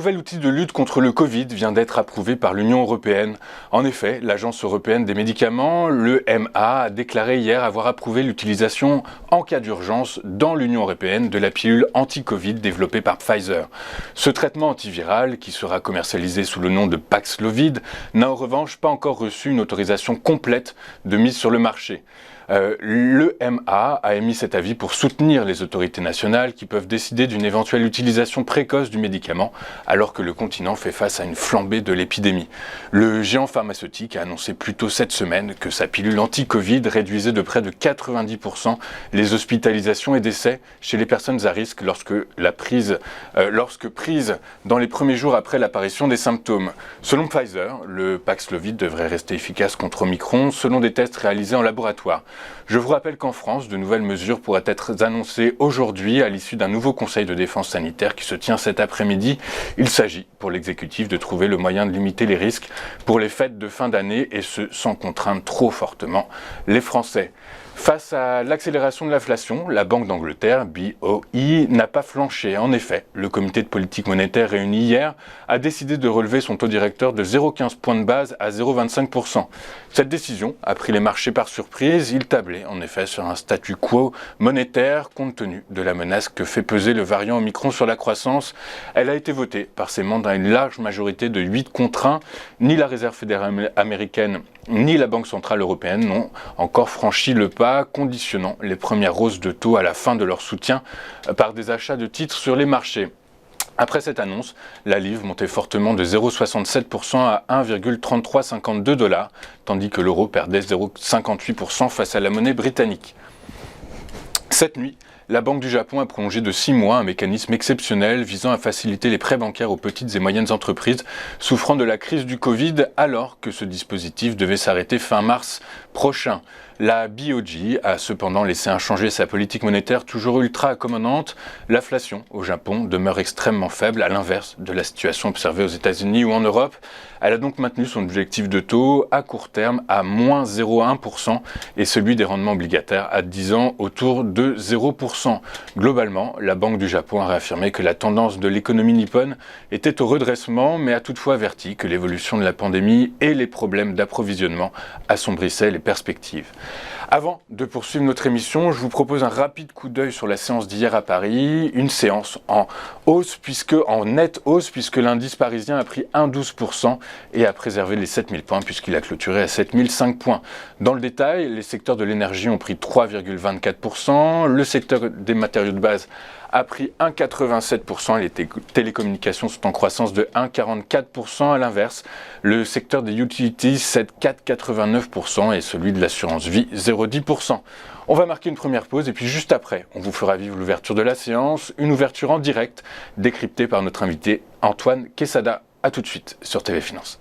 nouvel outil de lutte contre le Covid vient d'être approuvé par l'Union européenne. En effet, l'Agence européenne des médicaments, l'EMA, a déclaré hier avoir approuvé l'utilisation en cas d'urgence dans l'Union européenne de la pilule anti-Covid développée par Pfizer. Ce traitement antiviral, qui sera commercialisé sous le nom de Paxlovid, n'a en revanche pas encore reçu une autorisation complète de mise sur le marché. L'EMA a émis cet avis pour soutenir les autorités nationales qui peuvent décider d'une éventuelle utilisation précoce du médicament alors que le continent fait face à une flambée de l'épidémie. Le géant pharmaceutique a annoncé plus tôt cette semaine que sa pilule anti-Covid réduisait de près de 90% les hospitalisations et décès chez les personnes à risque lorsque prise dans les premiers jours après l'apparition des symptômes. Selon Pfizer, le Paxlovid devrait rester efficace contre Omicron selon des tests réalisés en laboratoire. Je vous rappelle qu'en France, de nouvelles mesures pourraient être annoncées aujourd'hui à l'issue d'un nouveau conseil de défense sanitaire qui se tient cet après-midi. Il s'agit pour l'exécutif de trouver le moyen de limiter les risques pour les fêtes de fin d'année et ce sans contraindre trop fortement les Français. Face à l'accélération de l'inflation, la Banque d'Angleterre, BOE, n'a pas flanché. En effet, le comité de politique monétaire réuni hier a décidé de relever son taux directeur de 0,15 points de base à 0,25%. Cette décision a pris les marchés par surprise. Il tablait en effet sur un statu quo monétaire compte tenu de la menace que fait peser le variant Omicron sur la croissance. Elle a été votée par ses membres à une large majorité de 8 contre 1. Ni la Réserve fédérale américaine ni la Banque centrale européenne n'ont encore franchi le pas, conditionnant les premières hausses de taux à la fin de leur soutien par des achats de titres sur les marchés. Après cette annonce, la livre montait fortement de 0,67% à 1,3352 $, tandis que l'euro perdait 0,58% face à la monnaie britannique. Cette nuit, la Banque du Japon a prolongé de 6 mois un mécanisme exceptionnel visant à faciliter les prêts bancaires aux petites et moyennes entreprises souffrant de la crise du Covid alors que ce dispositif devait s'arrêter fin mars prochain. La BOJ a cependant laissé inchangée sa politique monétaire toujours ultra accommodante. L'inflation au Japon demeure extrêmement faible, à l'inverse de la situation observée aux États-Unis ou en Europe. Elle a donc maintenu son objectif de taux à court terme à moins 0,1% et celui des rendements obligataires à 10 ans autour de 0%. Globalement, la Banque du Japon a réaffirmé que la tendance de l'économie nippone était au redressement, mais a toutefois averti que l'évolution de la pandémie et les problèmes d'approvisionnement assombrissaient les perspectives. Avant de poursuivre notre émission, je vous propose un rapide coup d'œil sur la séance d'hier à Paris, une séance en nette hausse puisque l'indice parisien a pris 1,12% et a préservé les 7000 points puisqu'il a clôturé à 7005 points. Dans le détail, les secteurs de l'énergie ont pris 3,24%, le secteur des matériaux de base a pris 1,87%, les télécommunications sont en croissance de 1,44%. À l'inverse, le secteur des utilities cède 4,89% et celui de l'assurance vie 0,10%. On va marquer une première pause et puis juste après, on vous fera vivre l'ouverture de la séance, une ouverture en direct décryptée par notre invité Antoine Quesada. A tout de suite sur TV Finance.